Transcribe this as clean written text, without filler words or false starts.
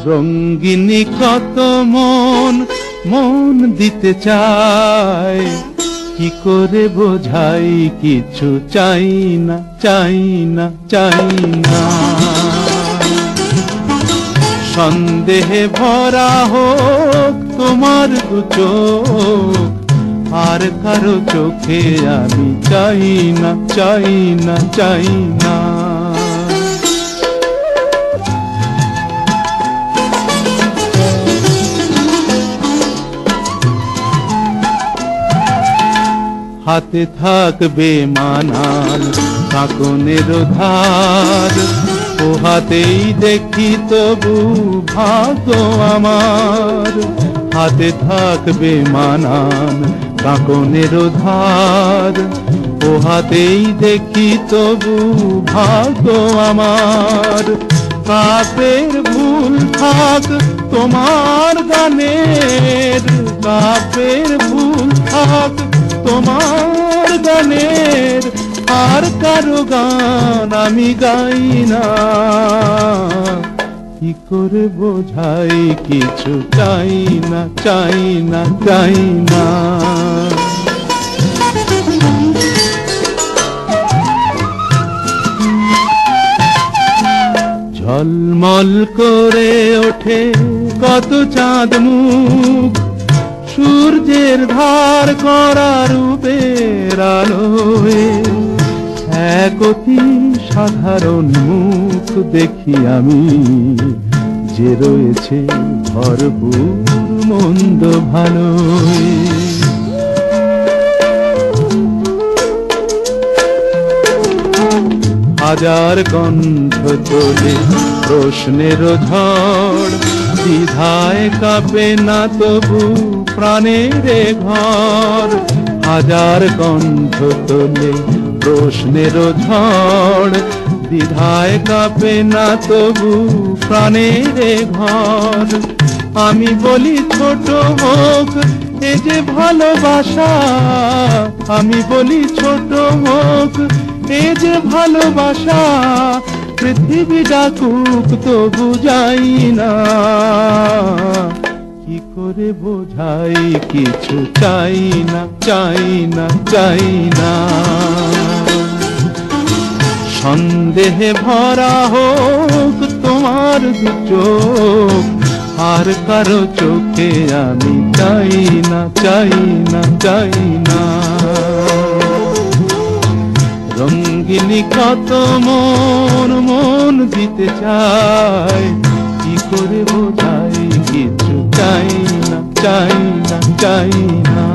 রঙ্গিনী কত মন মন দিতে চায়, কি করে বোঝাই কিছু চাই না চাই না চাই না। সন্দেহে ভরা হোক তোমার দু চোখ, আর কারো চোখে আমি চাই না চাই না চাই না। হাতে থাকবে মানান কাঁকনের ধার, ও হাতেই দেখি তবু ভাগ্য আমার। হাতে থাকবে মানান কাঁকনের ধার, ও হাতেই দেখি তবু ভাগ্য আমার। কাপের ভুল থাক তোমার গানের, কাপের ভুল থাক তোমার গানের, আর কারো গান আমি গাই না। কি করে বোঝাই কিছু চাই না চাই না চাই না। ঝলমল করে ওঠে কত চাঁদ মুখ, সূর্যের ধার করা রূপের আলোয়। এক অতি সাধারণ মুখ দেখি আমি, যে রয়েছে ভরপুর মন্দ ভালোয়। হাজার কণ্ঠ তোলে প্রশ্নের ঝড়, দ্বিধায় কাঁপে না তবু প্রাণের ঘর। হাজার কণ্ঠ তোলে প্রশ্নের ঝড়, দ্বিধায় কাঁপে না তবু প্রাণের ঘর। আমি বলি ছোট হোক এ যে ভালোবাসা, আমি বলি ছোট হোক এ যে ভালোবাসা। পৃথিবী ডাকুক তবু যাই না, কি করে বোঝাই কিছু চাই না চাই না চাই না। সন্দেহে ভরা হোক তোমার দু চোখ, আর কারো চোখে আমি চাই না চাই না চাই না। রঙ্গিনী কত মন মন দিতে চায়, কি করে বোঝাই কিছু চাই না চাই না চাই না।